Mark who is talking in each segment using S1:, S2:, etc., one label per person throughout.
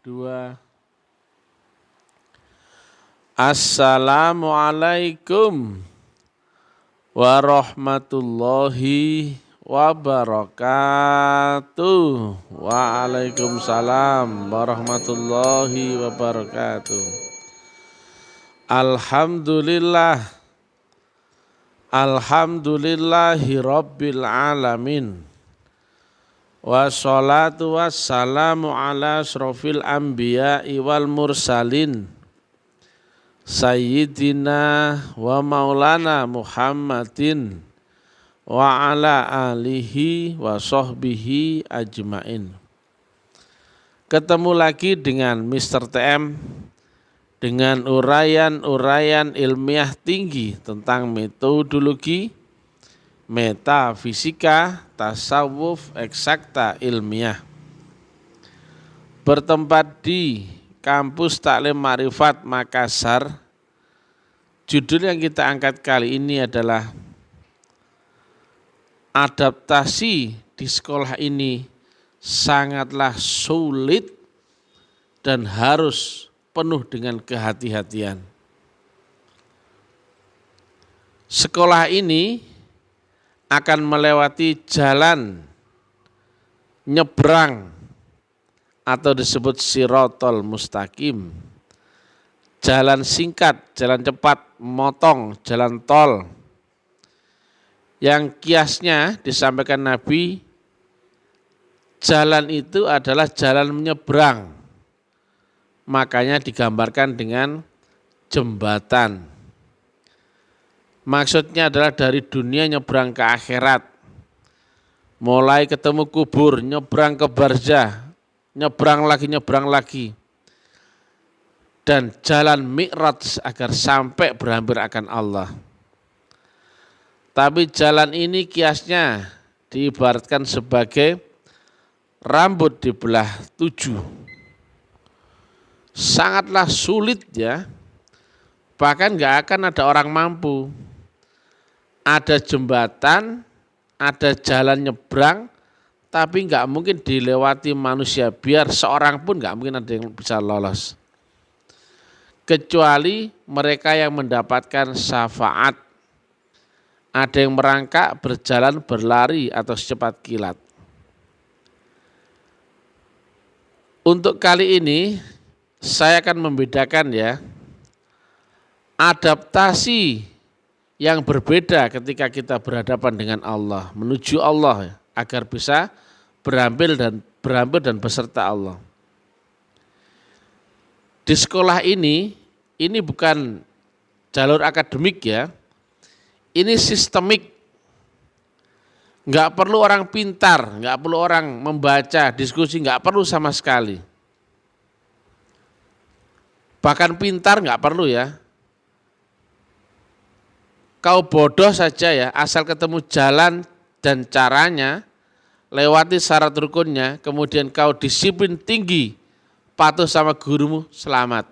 S1: 2. Assalamualaikum warahmatullahi wabarakatuh. Waalaikumsalam warahmatullahi wabarakatuh. Alhamdulillahi rabbil alamin. Wassalatu wassalamu ala asrofil anbiya'i wal mursalin Sayyidina wa maulana Muhammadin wa ala alihi wa sahbihi ajmain. Ketemu lagi dengan Mr. TM dengan uraian-uraian ilmiah tinggi tentang metodologi, metafisika, tasawuf, eksakta ilmiah. Bertempat di Kampus Taklim Ma'rifat Makassar. Judul yang kita angkat kali ini adalah adaptasi di sekolah ini sangatlah sulit dan harus penuh dengan kehati-hatian. Sekolah ini akan melewati jalan nyebrang atau disebut sirotol mustaqim. Jalan singkat, jalan cepat, motong, jalan tol. Yang kiasnya disampaikan Nabi, jalan itu adalah jalan menyeberang. Makanya digambarkan dengan jembatan. Maksudnya adalah dari dunia nyebrang ke akhirat. Mulai ketemu kubur, nyebrang ke barzah, nyebrang lagi. Dan jalan mi'raj agar sampai berhampir akan Allah. Tapi jalan ini kiasnya diibaratkan sebagai rambut dibelah 7. Sangatlah sulit ya. Bahkan gak akan ada orang mampu. Ada jembatan, ada jalan nyebrang, tapi gak mungkin dilewati manusia. Biar seorang pun gak mungkin ada yang bisa lolos. Kecuali mereka yang mendapatkan syafaat. Ada yang merangkak, berjalan, berlari atau secepat kilat. Untuk kali ini saya akan membedakan ya. Adaptasi yang berbeda ketika kita berhadapan dengan Allah, menuju Allah agar bisa berampil dan beserta Allah. Di sekolah ini bukan jalur akademik ya, ini sistemik. Nggak perlu orang pintar, nggak perlu orang membaca, diskusi, nggak perlu sama sekali. Bahkan pintar nggak perlu ya. Kau bodoh saja ya, asal ketemu jalan dan caranya, lewati syarat rukunnya, kemudian kau disiplin tinggi, patuh sama gurumu, selamat.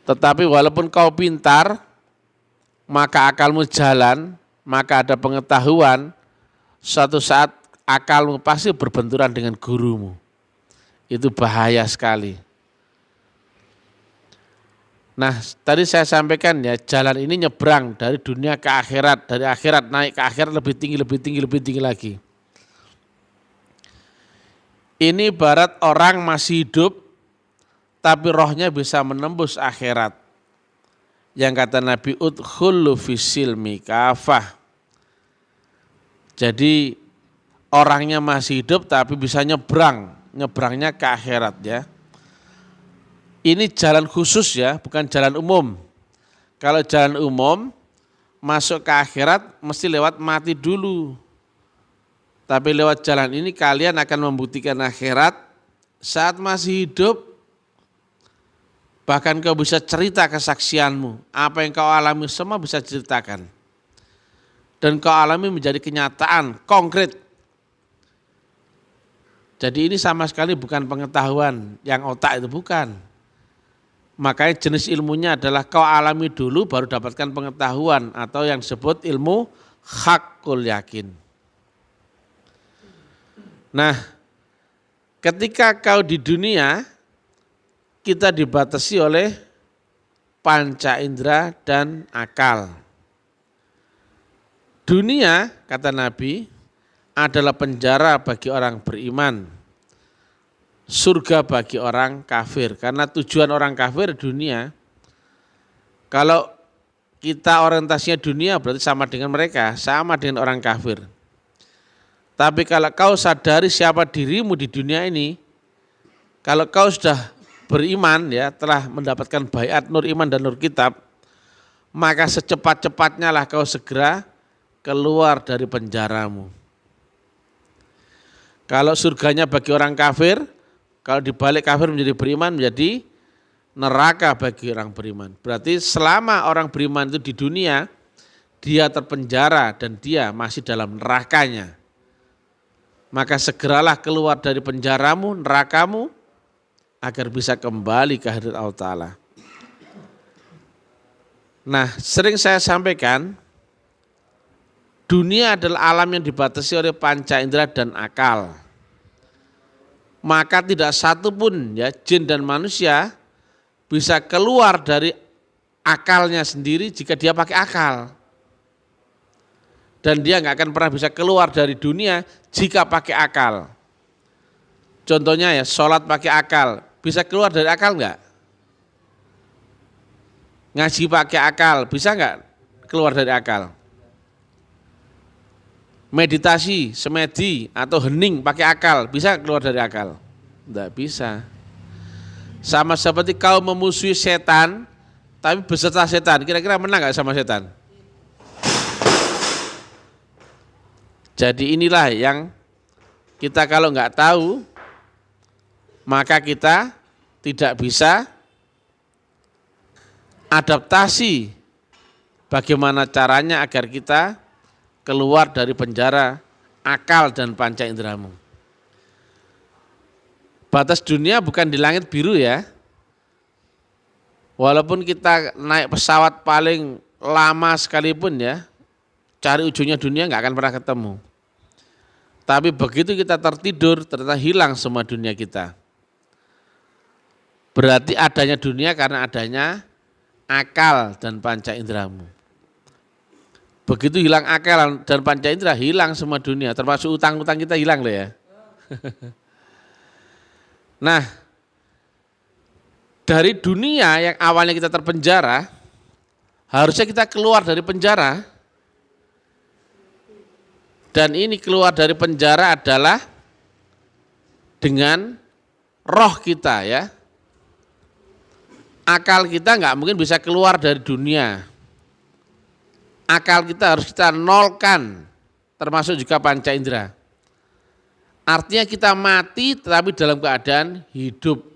S1: Tetapi walaupun kau pintar, maka akalmu jalan, maka ada pengetahuan, suatu saat akalmu pasti berbenturan dengan gurumu. Itu bahaya sekali. Nah, tadi saya sampaikan ya, jalan ini nyebrang dari dunia ke akhirat, dari akhirat naik ke akhirat lebih tinggi lagi. Ini ibarat orang masih hidup, tapi rohnya bisa menembus akhirat. Yang kata Nabi, udkhulu fisilmi kafah. Jadi orangnya masih hidup tapi bisa nyebrangnya ke akhirat ya. Ini jalan khusus ya, bukan jalan umum. Kalau jalan umum, masuk ke akhirat mesti lewat mati dulu. Tapi lewat jalan ini kalian akan membuktikan akhirat saat masih hidup. Bahkan kau bisa cerita kesaksianmu. Apa yang kau alami semua bisa ceritakan. Dan kau alami menjadi kenyataan, konkret. Jadi ini sama sekali bukan pengetahuan yang otak itu, bukan. Makanya jenis ilmunya adalah kau alami dulu baru dapatkan pengetahuan atau yang disebut ilmu haqqul yakin. Nah, Ketika kau di dunia, kita dibatasi oleh panca indera dan akal. Dunia, kata Nabi, adalah penjara bagi orang beriman, surga bagi orang kafir. Karena tujuan orang kafir dunia. Kalau kita orientasinya dunia berarti sama dengan mereka, sama dengan orang kafir. Tapi kalau kau sadari siapa dirimu di dunia ini, kalau kau sudah beriman ya, telah mendapatkan baiat nur iman dan nur kitab, maka secepat-cepatnya lah kau segera keluar dari penjaramu. Kalau surganya bagi orang kafir, kalau dibalik kafir menjadi beriman menjadi neraka bagi orang beriman. Berarti selama orang beriman itu di dunia, dia terpenjara dan dia masih dalam nerakanya. Maka segeralah keluar dari penjaramu, nerakamu, agar bisa kembali ke hadirat Allah Ta'ala. Nah, sering saya sampaikan, dunia adalah alam yang dibatasi oleh panca indera dan akal. Maka tidak satu pun ya jin dan manusia bisa keluar dari akalnya sendiri jika dia pakai akal. Dan dia nggak akan pernah bisa keluar dari dunia jika pakai akal. Contohnya ya, sholat pakai akal, bisa keluar dari akal nggak? Ngaji pakai akal, bisa nggak keluar dari akal? Meditasi, semedi atau hening pakai akal, bisa keluar dari akal? Nggak bisa. Sama seperti kau memusuhi setan, tapi beserta setan, kira-kira menang nggak sama setan? Jadi inilah yang kita kalau nggak tahu, maka kita tidak bisa adaptasi bagaimana caranya agar kita keluar dari penjara akal dan panca inderamu. Batas dunia bukan di langit biru ya. Walaupun kita naik pesawat paling lama sekalipun ya, cari ujungnya dunia nggak akan pernah ketemu. Tapi begitu kita tertidur, ternyata hilang semua dunia kita. Berarti adanya dunia karena adanya akal dan panca inderamu. Begitu hilang akal dan panca indera, hilang semua dunia, termasuk utang-utang kita hilang loh ya. Nah, dari dunia yang awalnya kita terpenjara, harusnya kita keluar dari penjara. Dan ini keluar dari penjara adalah dengan roh kita ya. Akal kita nggak mungkin bisa keluar dari dunia. Akal kita harus kita nolkan, termasuk juga panca indera. Artinya kita mati tetapi dalam keadaan hidup.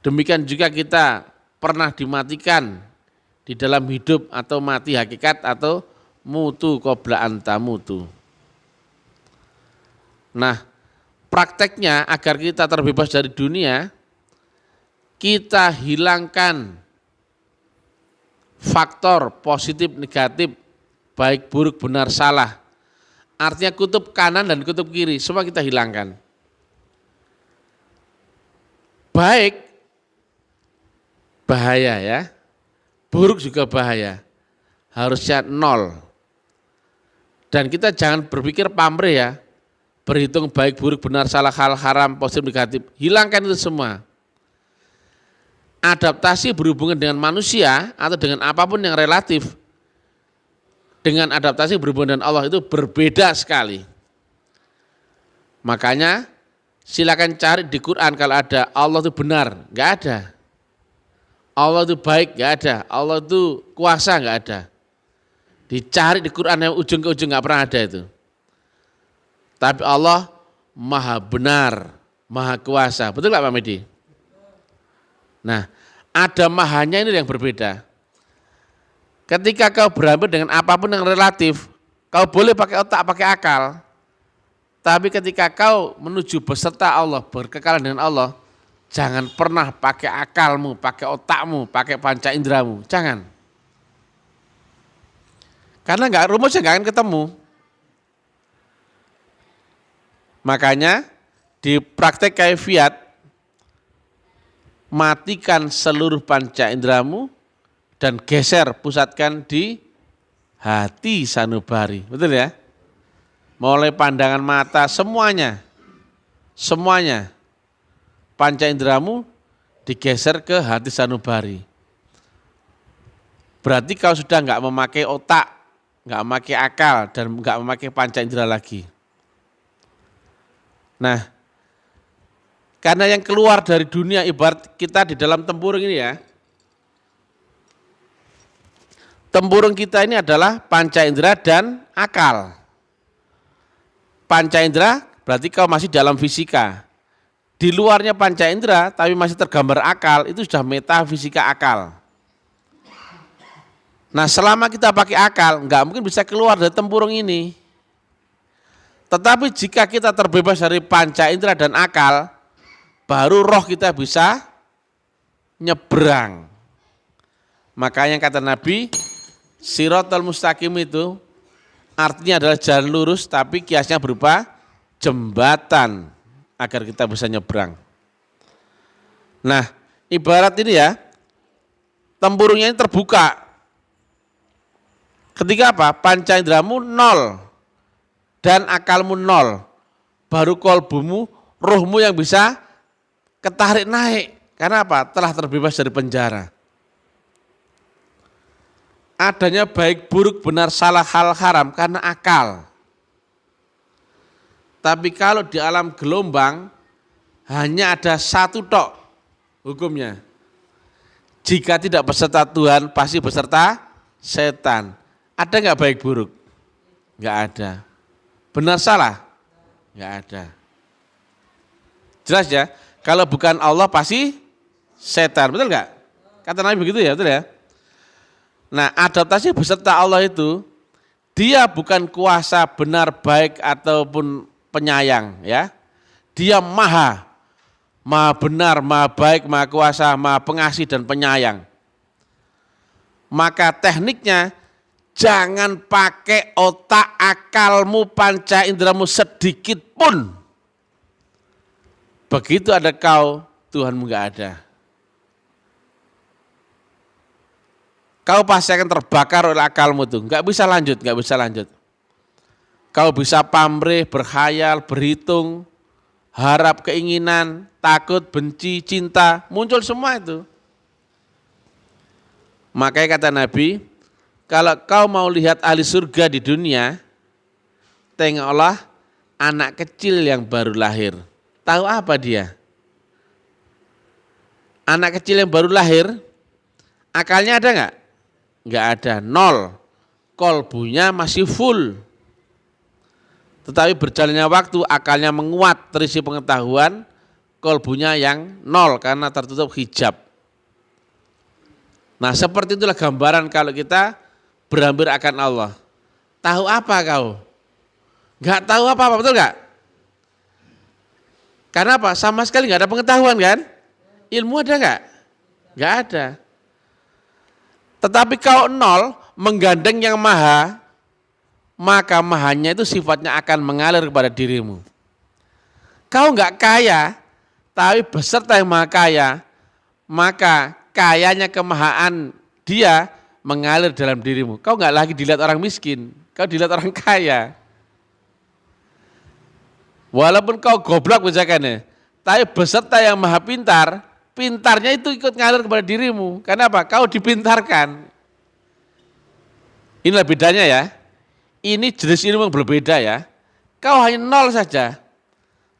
S1: Demikian juga kita pernah dimatikan di dalam hidup atau mati hakikat atau mutu qabla anta mutu. Nah, prakteknya agar kita terbebas dari dunia, kita hilangkan faktor positif negatif, baik buruk benar salah. Artinya kutub kanan dan kutub kiri, semua kita hilangkan. Baik, bahaya ya, buruk juga bahaya, harusnya nol. Dan kita jangan berpikir pamrih ya, berhitung baik buruk benar salah hal haram positif negatif, hilangkan itu semua. Adaptasi berhubungan dengan manusia atau dengan apapun yang relatif, dengan adaptasi berhubungan dengan Allah itu berbeda sekali. Makanya silakan cari di Quran kalau ada Allah itu benar, nggak ada. Allah itu baik, nggak ada. Allah itu kuasa, nggak ada. Dicari di Quran yang ujung ke ujung nggak pernah ada itu. Tapi Allah maha benar, maha kuasa. Betul nggak Pak Medi? Nah, ada mahanya ini yang berbeda. Ketika kau berambil dengan apapun yang relatif, kau boleh pakai otak, pakai akal. Tapi ketika kau menuju beserta Allah, berkekalan dengan Allah, jangan pernah pakai akalmu, pakai otakmu, pakai panca inderamu. Jangan. Karena rumusnya nggak akan ketemu. Makanya Di praktek kaifiat, matikan seluruh panca inderamu dan geser, pusatkan di hati sanubari. Betul ya? Mulai pandangan mata, semuanya. Panca inderamu digeser ke hati sanubari. Berarti kau sudah enggak memakai otak, enggak memakai akal, dan enggak memakai panca indera lagi. Nah, karena yang keluar dari dunia ibarat kita di dalam tempurung ini ya. Tempurung kita ini adalah panca indera dan akal. Panca indera berarti kau masih dalam fisika. Di luarnya panca indera tapi masih tergambar akal, itu sudah metafisika akal. Nah, selama kita pakai akal, enggak mungkin bisa keluar dari tempurung ini. Tetapi jika kita terbebas dari panca indera dan akal, baru roh kita bisa nyebrang. Makanya kata Nabi, Siratal Mustaqim itu artinya adalah jalan lurus, tapi kiasnya berupa jembatan agar kita bisa nyebrang. Nah, ibarat ini ya, tempurungnya ini terbuka. Ketika apa? Panca inderamu nol dan akalmu nol, baru kolbumu, rohmu yang bisa ketarik naik. Karena apa? Telah terbebas dari penjara. Adanya baik buruk benar salah hal haram karena akal. Tapi kalau di alam gelombang hanya ada satu tok hukumnya. Jika tidak beserta Tuhan pasti beserta setan. Ada nggak baik buruk? Nggak ada. Benar salah? Nggak ada. Jelas ya? Kalau bukan Allah pasti setan, betul nggak? Kata Nabi begitu ya, betul ya? Nah, adaptasi beserta Allah itu, dia bukan kuasa benar baik ataupun penyayang ya. Dia maha benar, maha baik, maha kuasa, maha pengasih dan penyayang. Maka tekniknya jangan pakai otak, akalmu, panca inderamu sedikit pun. Begitu ada kau, Tuhanmu enggak ada. Kau pasti akan terbakar oleh akalmu tuh, enggak bisa lanjut. Kau bisa pamrih, berkhayal, berhitung, harap, keinginan, takut, benci, cinta, muncul semua itu. Makanya kata Nabi, kalau kau mau lihat ahli surga di dunia, tengoklah anak kecil yang baru lahir. Tahu apa dia? Anak kecil yang baru lahir, akalnya ada enggak? Enggak ada, nol. Kolbunya masih full. Tetapi berjalannya waktu, akalnya menguat, terisi pengetahuan, kolbunya yang nol karena tertutup hijab. Nah, seperti itulah gambaran kalau kita berhampir akan Allah. Tahu apa kau? Enggak tahu apa-apa, betul enggak? Karena apa? Sama sekali enggak ada pengetahuan kan? Ilmu ada enggak? Enggak ada. Tetapi kau nol, menggandeng yang maha, maka mahanya itu sifatnya akan mengalir kepada dirimu. Kau enggak kaya, tapi beserta yang maha kaya, maka kayanya kemahaan dia mengalir dalam dirimu. Kau enggak lagi dilihat orang miskin, kau dilihat orang kaya. Walaupun kau goblok misalkan, tapi beserta yang maha pintar, pintarnya itu ikut ngalir kepada dirimu. Karena apa? Kau dipintarkan. Inilah bedanya ya. Ini jenis ilmu yang berbeda ya. Kau hanya nol saja,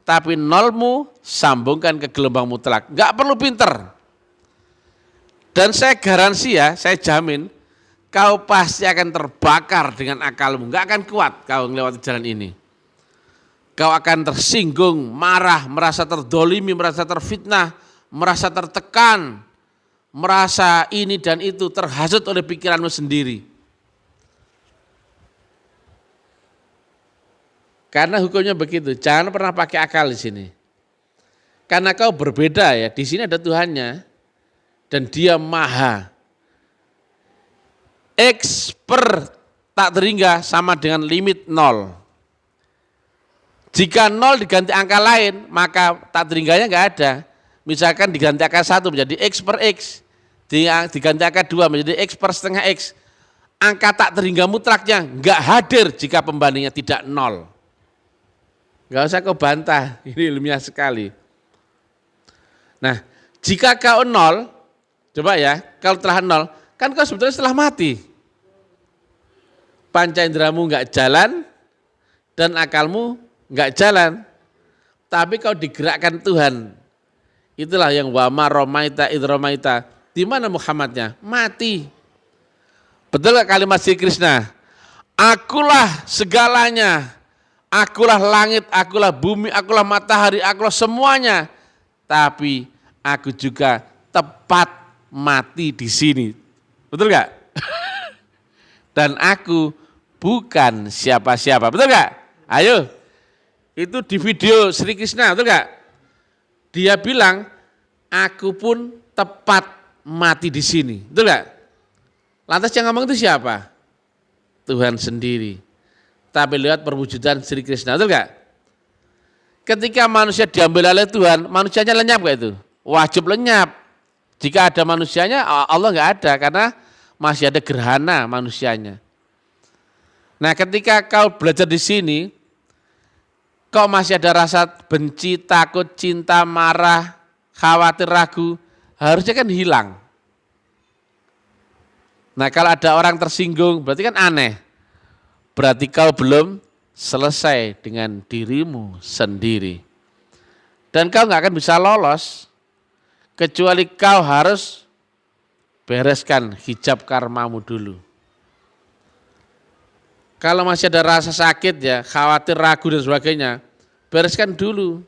S1: tapi nolmu sambungkan ke gelombang mutlak. Enggak perlu pintar. Dan saya garansi ya, saya jamin, kau pasti akan terbakar dengan akalmu. Enggak akan kuat kau melewati jalan ini. Kau akan tersinggung, marah, merasa terdolimi, merasa terfitnah, merasa tertekan, merasa ini dan itu, terhasut oleh pikiranmu sendiri. Karena hukumnya begitu, jangan pernah pakai akal di sini. Karena kau berbeda ya, di sini ada Tuhannya dan Dia maha. X per tak terhingga sama dengan limit 0. Jika 0 diganti angka lain, maka tak teringganya nggak ada. Misalkan diganti angka 1 menjadi X per X, diganti angka 2 menjadi X per setengah X. Angka tak terhingga mutlaknya nggak hadir jika pembandingnya tidak 0. Nggak usah kau bantah, ini ilmiah sekali. Nah, jika kau 0, coba ya, kalau telah 0, kan kau sebetulnya setelah mati. Panca inderamu nggak jalan, dan akalmu nggak jalan. Tapi kau digerakkan Tuhan. Itulah yang wama romaita idromaita. Di mana Muhammadnya? Mati. Betul gak kalimat Sri Krishna? Akulah segalanya. Akulah langit, akulah bumi, akulah matahari, akulah semuanya. Tapi aku juga tepat mati di sini. Betul gak? Dan aku bukan siapa-siapa. Betul gak? Ayo. Itu di video Sri Krishna, betul gak? Dia bilang, aku pun tepat mati di sini. Betul gak? Lantas yang ngomong itu siapa? Tuhan sendiri. Tapi lewat perwujudan Sri Krishna, betul gak? Ketika manusia diambil oleh Tuhan, manusianya lenyap gak itu? Wajib lenyap. Jika ada manusianya, Allah gak ada karena masih ada gerhana manusianya. Nah, ketika kau belajar di sini, kau masih ada rasa benci, takut, cinta, marah, khawatir, ragu, harusnya kan hilang. Nah, kalau ada orang tersinggung, berarti kan aneh. Berarti kau belum selesai dengan dirimu sendiri. Dan kau nggak akan bisa lolos, kecuali kau harus bereskan hijab karmamu dulu. Kalau masih ada rasa sakit ya, khawatir, ragu dan sebagainya, bereskan dulu.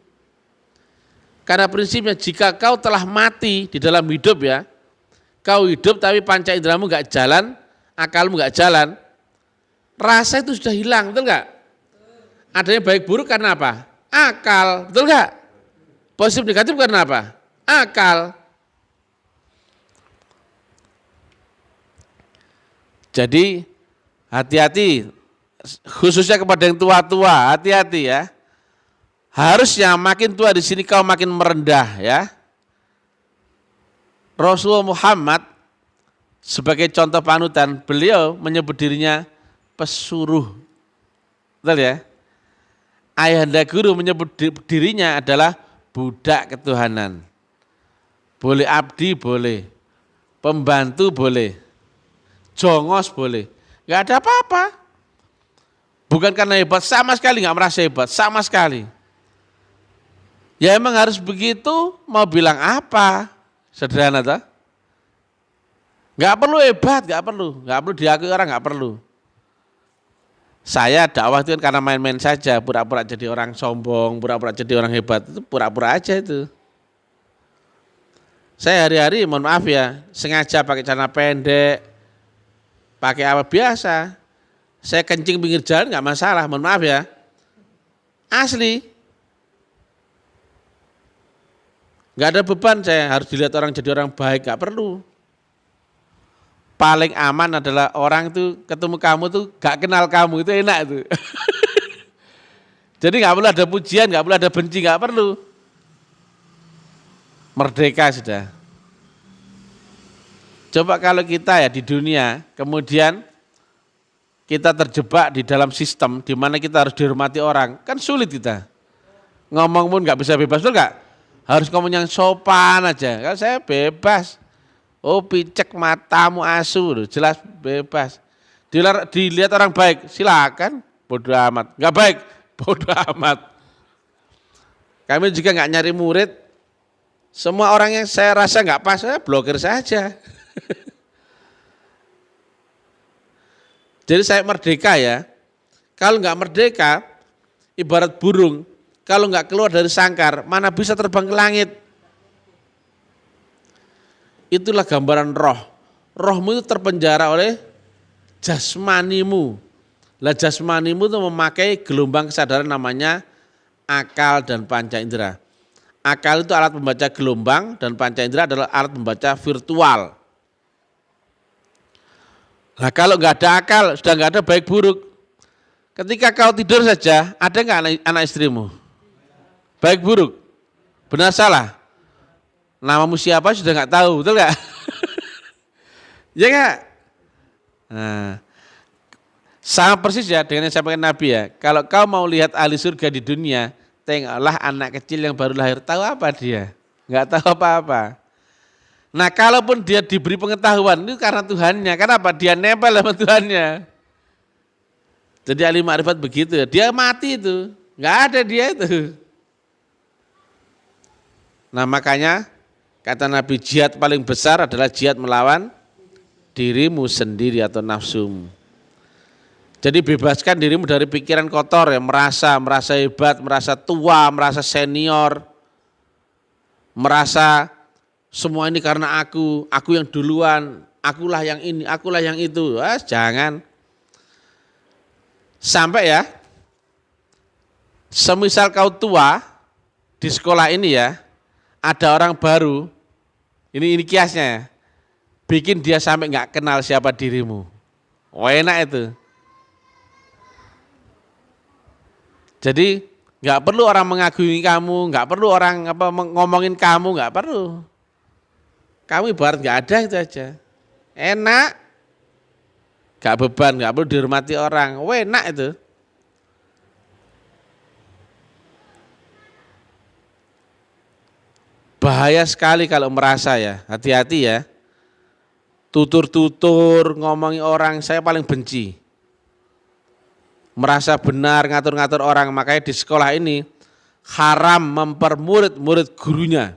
S1: Karena prinsipnya jika kau telah mati di dalam hidup ya, kau hidup tapi panca inderamu nggak jalan, akalmu nggak jalan, rasa itu sudah hilang, betul nggak? Adanya baik buruk karena apa? Akal, betul nggak? Positif negatif karena apa? Akal. Jadi hati-hati, khususnya kepada yang tua-tua, hati-hati ya. Harusnya makin tua di sini kau makin merendah ya. Rasulullah Muhammad sebagai contoh panutan, beliau menyebut dirinya pesuruh. Betul ya? Ayahanda guru menyebut dirinya adalah budak ketuhanan. Boleh abdi, boleh. Pembantu, boleh. Jongos, boleh. Gak ada apa-apa. Bukan karena hebat, sama sekali gak merasa hebat, sama sekali. Ya emang harus begitu, mau bilang apa? Sederhana tak? Gak perlu hebat, gak perlu diakui orang, gak perlu. Saya dakwah itu kan karena main-main saja, pura-pura jadi orang sombong, pura-pura jadi orang hebat, itu pura-pura aja itu. Saya hari-hari, mohon maaf ya, sengaja pakai celana pendek, pakai apa biasa. Saya kencing pinggir jalan gak masalah, mohon maaf ya. Asli. Gak ada beban saya harus dilihat orang jadi orang baik, gak perlu. Paling aman adalah orang itu ketemu kamu tuh gak kenal kamu, itu enak itu. Jadi gak perlu ada pujian, gak perlu ada benci, gak perlu. Merdeka sudah. Coba kalau kita ya di dunia, kemudian kita terjebak di dalam sistem di mana kita harus dihormati orang, kan sulit kita. Ngomong pun gak bisa bebas, betul gak? Harus ngomong yang sopan aja. Kalau saya bebas. Oh picek matamu asu, jelas bebas. Dilihat orang baik, silakan. Bodoh amat. Enggak baik, bodoh amat. Kami juga enggak nyari murid. Semua orang yang saya rasa enggak pas, saya blokir saja. Jadi saya merdeka ya. Kalau enggak merdeka, ibarat burung. Kalau enggak keluar dari sangkar, mana bisa terbang ke langit? Itulah gambaran roh. Rohmu itu terpenjara oleh jasmanimu. Lah jasmanimu itu memakai gelombang kesadaran namanya akal dan panca indera. Akal itu alat membaca gelombang dan panca indera adalah alat membaca virtual. Nah kalau enggak ada akal, sudah enggak ada baik buruk. Ketika kau tidur saja, ada nggak anak istrimu? Baik buruk, benar salah. Namamu siapa sudah nggak tahu, betul nggak? Ya nggak? Nah, sama persis ya dengan yang disampaikan Nabi ya. Kalau kau mau lihat ahli surga di dunia, tengoklah anak kecil yang baru lahir. Tahu apa dia? Nggak tahu apa-apa. Nah, kalaupun dia diberi pengetahuan, itu karena Tuhannya. Kenapa? Dia nempel sama Tuhannya. Jadi ahli ma'rifat begitu ya. Dia mati itu. Nggak ada dia itu. Nah, makanya kata Nabi, jihad paling besar adalah jihad melawan dirimu sendiri atau nafsumu. Jadi bebaskan dirimu dari pikiran kotor ya, merasa hebat, merasa tua, merasa senior, merasa semua ini karena aku yang duluan, akulah yang ini, akulah yang itu. Jangan. Sampai ya, semisal kau tua di sekolah ini ya, ada orang baru, ini kiasnya ya, bikin dia sampai nggak kenal siapa dirimu. Enak itu. Jadi nggak perlu orang mengagumi kamu, nggak perlu orang ngomongin kamu, nggak perlu. Kamu ibarat nggak ada itu aja. Enak, nggak beban, nggak perlu dihormati orang. Enak itu. Bahaya sekali kalau merasa ya, hati-hati ya. Tutur-tutur, ngomongi orang, saya paling benci. Merasa benar, ngatur-ngatur orang, makanya di sekolah ini haram mempermurid murid gurunya.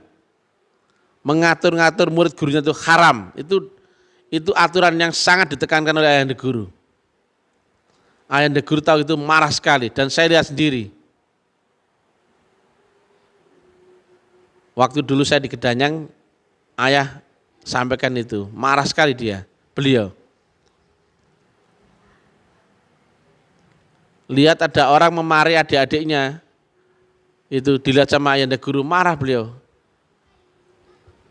S1: Mengatur-ngatur murid gurunya itu haram. Itu aturan yang sangat ditekankan oleh ayahanda guru. Ayahanda guru tahu itu marah sekali dan saya lihat sendiri. Waktu dulu saya di Kedanyang, ayah sampaikan itu, marah sekali beliau. Lihat ada orang memarahi adik-adiknya, itu dilihat sama ayahanda guru, marah beliau.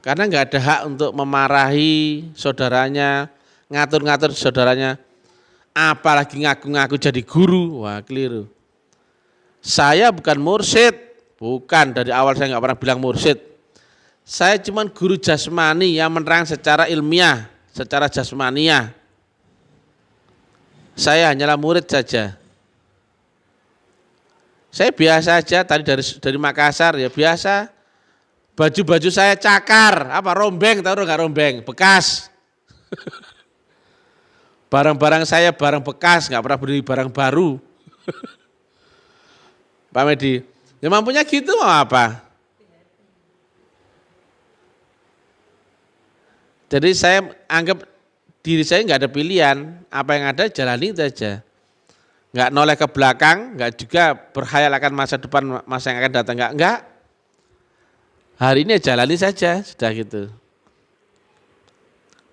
S1: Karena nggak ada hak untuk memarahi saudaranya, ngatur-ngatur saudaranya, apalagi ngaku-ngaku jadi guru, wah keliru. Saya bukan mursyid, bukan, dari awal saya nggak pernah bilang mursyid. Saya cuma guru jasmani yang menerang secara ilmiah, secara jasmaniah. Saya hanyalah murid saja. Saya biasa aja, tadi dari Makassar ya biasa. Baju-baju saya cakar, rombeng, tahu nggak rombeng, bekas. Barang-barang saya barang bekas, nggak pernah beli barang baru. Pak Medi, ya mampunya gitu mau apa? Jadi saya anggap diri saya nggak ada pilihan, apa yang ada jalani itu aja. Nggak noleh ke belakang, nggak juga berkhayal akan masa depan, masa yang akan datang, nggak. Hari ini jalani saja, sudah gitu.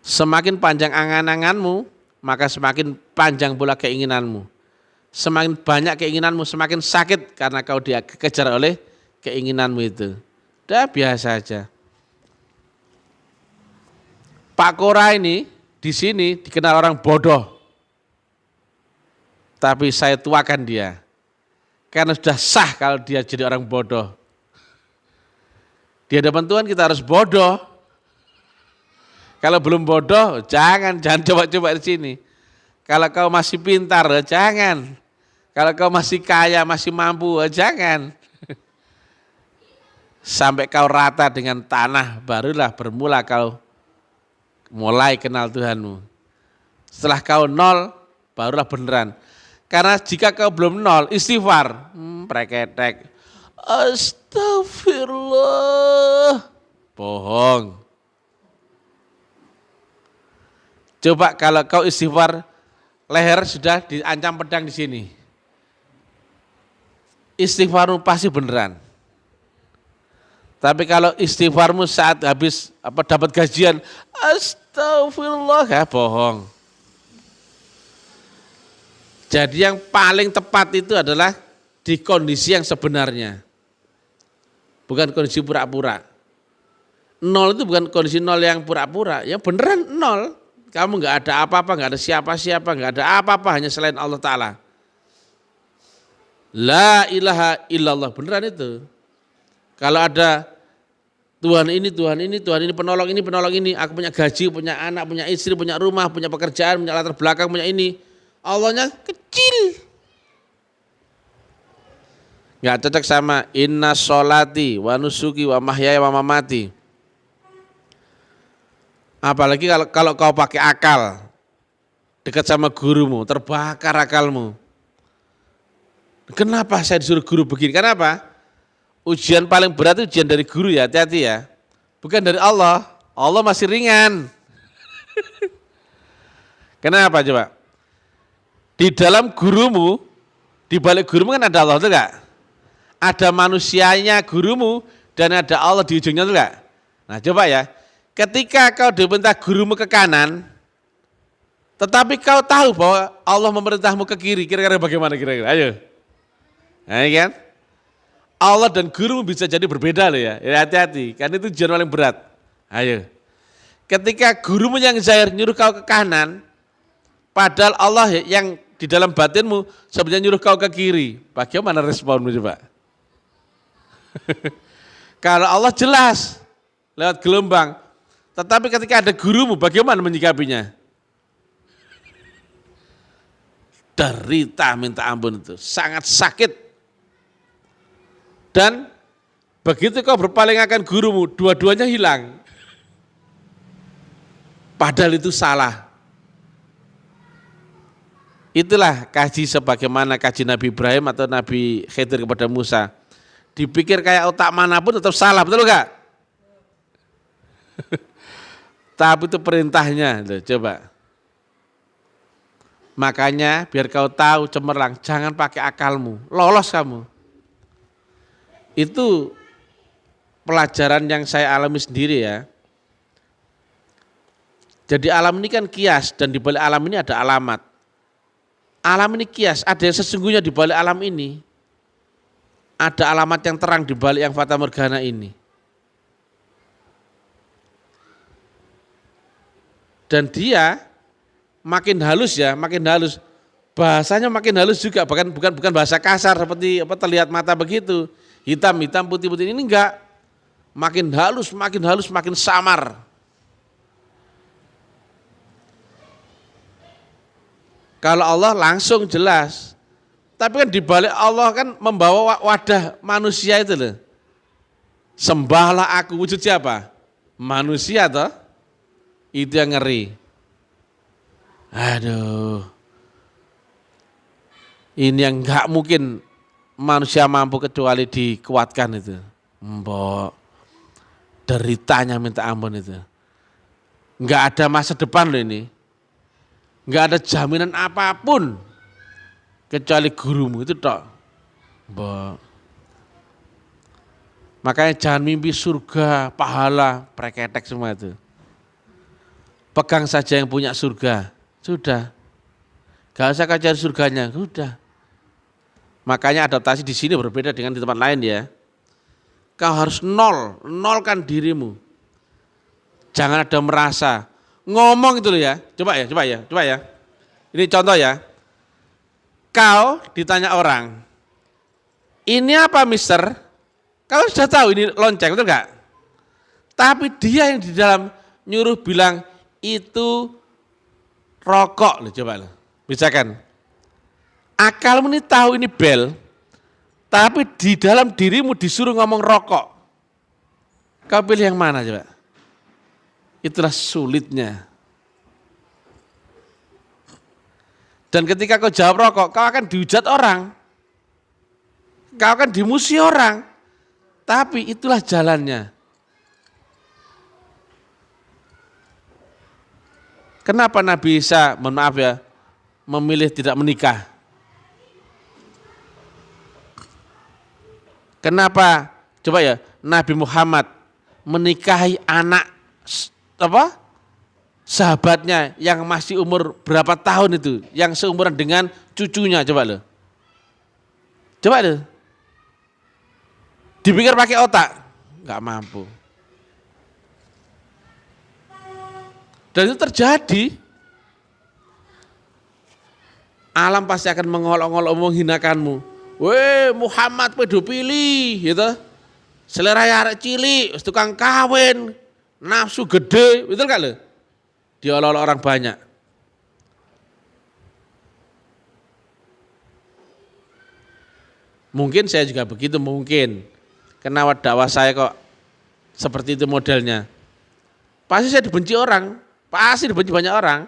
S1: Semakin panjang angan-anganmu, maka semakin panjang pula keinginanmu. Semakin banyak keinginanmu, semakin sakit karena kau dikejar oleh keinginanmu itu. Udah biasa aja. Pak Kora ini di sini dikenal orang bodoh. Tapi saya tuakan dia. Karena sudah sah kalau dia jadi orang bodoh. Di hadapan Tuhan kita harus bodoh. Kalau belum bodoh, jangan coba-coba di sini. Kalau kau masih pintar, jangan. Kalau kau masih kaya, masih mampu, jangan. Sampai kau rata dengan tanah, barulah bermula kau mulai kenal Tuhanmu. Setelah kau nol, barulah beneran. Karena jika kau belum nol, istighfar, preketek, astagfirullah, bohong. Coba kalau kau istighfar, leher sudah diancam pedang di sini. Istighfarmu pasti beneran. Tapi kalau istighfarmu saat habis dapat gajian, astagfirullah, bohong. Jadi yang paling tepat itu adalah di kondisi yang sebenarnya. Bukan kondisi pura-pura. Nol itu bukan kondisi nol yang pura-pura, ya beneran nol. Kamu nggak ada apa-apa, nggak ada siapa-siapa, nggak ada apa-apa hanya selain Allah Ta'ala. La ilaha illallah, beneran itu. Kalau ada Tuhan ini, Tuhan ini, Tuhan ini, penolong ini, aku punya gaji, punya anak, punya istri, punya rumah, punya pekerjaan, punya latar belakang, punya ini. Allahnya kecil. Nggak cocok sama inna sholati wa nusuki wa mahyaya wa mamati. Apalagi kalau kau pakai akal, dekat sama gurumu, terbakar akalmu. Kenapa saya disuruh guru begini? Kenapa? Ujian paling berat itu ujian dari guru ya, hati-hati ya. Bukan dari Allah. Allah masih ringan. Kenapa coba? Di dalam gurumu, di balik gurumu kan ada Allah, betul enggak? Ada manusianya gurumu dan ada Allah di ujungnya, betul enggak? Nah, coba ya. Ketika kau diperintah gurumu ke kanan, tetapi kau tahu bahwa Allah memerintahmu ke kiri, kira-kira bagaimana kira-kira? Ayo. Nah, ini kan? Allah dan guru bisa jadi berbeda loh ya. Hati-hati, karena itu ujian paling berat. Ayo. Ketika gurumu yang zahir nyuruh kau ke kanan, padahal Allah yang di dalam batinmu sebenarnya nyuruh kau ke kiri. Bagaimana responmu coba? Kalau Allah jelas lewat gelombang, tetapi ketika ada gurumu bagaimana menyikapinya? Derita minta ampun itu, sangat sakit. Dan begitu kau berpaling akan gurumu, dua-duanya hilang. Padahal itu salah. Itulah kaji sebagaimana kaji Nabi Ibrahim atau Nabi Khidir kepada Musa. Dipikir kayak otak manapun tetap salah, betul enggak? Tapi itu perintahnya, coba. Makanya biar kau tahu cemerlang, jangan pakai akalmu, lolos kamu. Itu pelajaran yang saya alami sendiri ya. Jadi alam ini kan kias dan di balik alam ini ada alamat. Alam ini kias, ada yang sesungguhnya di balik alam ini. Ada alamat yang terang di balik yang fata morgana ini. Dan dia makin halus ya, makin halus. Bahasanya makin halus juga, bukan bahasa kasar seperti apa terlihat mata begitu. Hitam, putih, ini enggak. Makin halus, makin samar. Kalau Allah langsung jelas. Tapi kan di balik Allah kan membawa wadah manusia itu loh. Sembahlah aku, wujud siapa? Manusia toh. Itu yang ngeri. Aduh. Ini yang enggak mungkin manusia mampu kecuali dikuatkan itu. Mbok, deritanya minta ampun itu. Enggak ada masa depan loh ini. Enggak ada jaminan apapun kecuali gurumu itu tok. Mbok. Makanya jangan mimpi surga, pahala, preketek semua itu. Pegang saja yang punya surga, sudah. Gak usah kau cari surganya, sudah. Makanya adaptasi di sini berbeda dengan di tempat lain ya. Kau harus nolkan dirimu. Jangan ada merasa. Ngomong itu loh ya. Coba ya. Ini contoh ya. Kau ditanya orang, ini apa mister? Kau sudah tahu ini lonceng, betul enggak? Tapi dia yang di dalam nyuruh bilang itu rokok loh, coba loh. Bisa kan? Akalmu ini tahu ini bel, tapi di dalam dirimu disuruh ngomong rokok. Kau pilih yang mana coba? Itulah sulitnya. Dan ketika kau jawab rokok, kau akan dihujat orang. Kau akan dimusuhi orang. Tapi itulah jalannya. Kenapa Nabi Isa, mohon maaf ya, memilih tidak menikah? Kenapa? Coba ya, Nabi Muhammad menikahi anak sahabatnya yang masih umur berapa tahun itu, yang seumuran dengan cucunya, coba lo. Coba lo. Dipikir pakai otak, nggak mampu. Dan itu terjadi. Alam pasti akan mengolok-olok menghinakanmu. Weh Muhammad pedofili gitu. Selera arek cilik, tukang kawin, nafsu gede, betul gak lho? Diolok orang banyak. Mungkin saya juga begitu, mungkin. Kenapa dakwah saya kok seperti itu modelnya? Pasti saya dibenci orang, pasti dibenci banyak orang.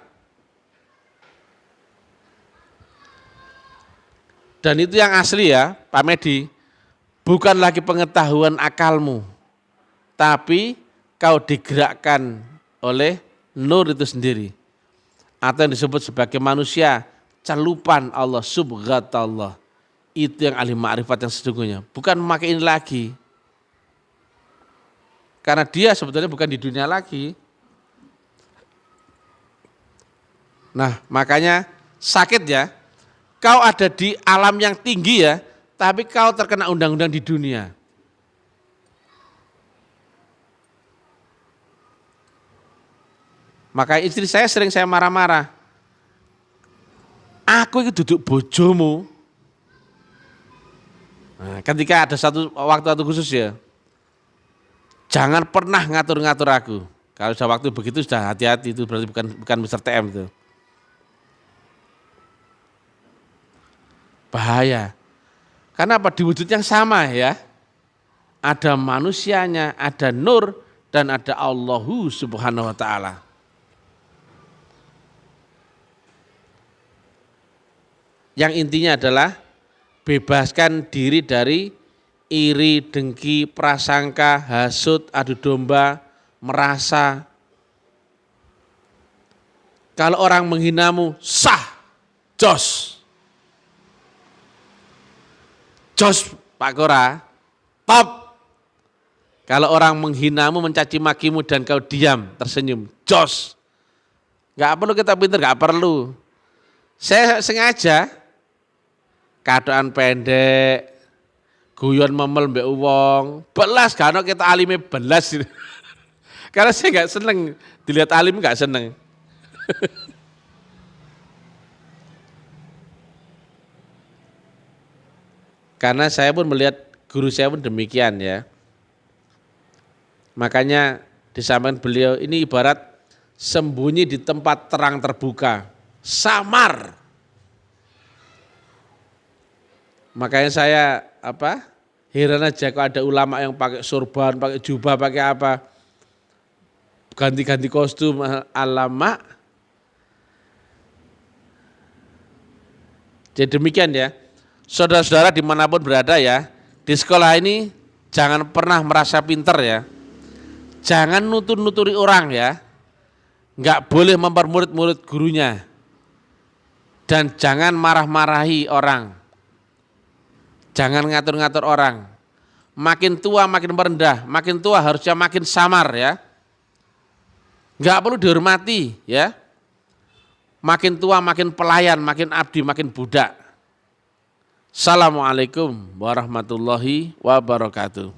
S1: Dan itu yang asli ya, Pak Medi. Bukan lagi pengetahuan akalmu, tapi kau digerakkan oleh nur itu sendiri. Atau yang disebut sebagai manusia, celupan Allah, subhanallah. Itu yang ahli ma'rifat yang sesungguhnya. Bukan memakai ini lagi. Karena dia sebetulnya bukan di dunia lagi. Nah makanya sakit ya. Kau ada di alam yang tinggi ya, tapi kau terkena undang-undang di dunia. Maka istri saya sering saya marah-marah. Aku itu duduk bojomu. Nah, ketika ada satu waktu khusus ya, jangan pernah ngatur-ngatur aku. Kalau sudah waktu begitu sudah hati-hati, itu berarti bukan Mr. TM itu. Bahaya. Karena apa? Di wujud yang sama ya. Ada manusianya, ada nur, dan ada Allahu subhanahu wa ta'ala. Yang intinya adalah bebaskan diri dari iri, dengki, prasangka, hasut, adu domba, merasa. Kalau orang menghinamu, sah, jos. Jos Pak Kora, top. Kalau orang menghinamu, mencaci makimu dan kau diam, tersenyum, jos. Gak perlu kita pintar, gak perlu. Saya sengaja, kadoan pendek, guyon memel mbek wong, belas gak ono kita alime belas. Karena saya gak seneng, dilihat alim gak seneng. Karena saya pun melihat guru saya pun demikian ya. Makanya disampaikan beliau ini ibarat sembunyi di tempat terang terbuka, samar. Makanya saya heran aja kok ada ulama yang pakai sorban, pakai jubah, pakai apa, ganti-ganti kostum alama. Jadi demikian ya. Saudara-saudara dimanapun berada ya, di sekolah ini jangan pernah merasa pinter ya. Jangan nuturi orang ya. Enggak boleh mempermurid-murid gurunya. Dan jangan marah-marahi orang. Jangan ngatur-ngatur orang. Makin tua makin merendah, makin tua harusnya makin samar ya. Enggak perlu dihormati ya. Makin tua makin pelayan, makin abdi, makin budak. Assalamualaikum warahmatullahi wabarakatuh.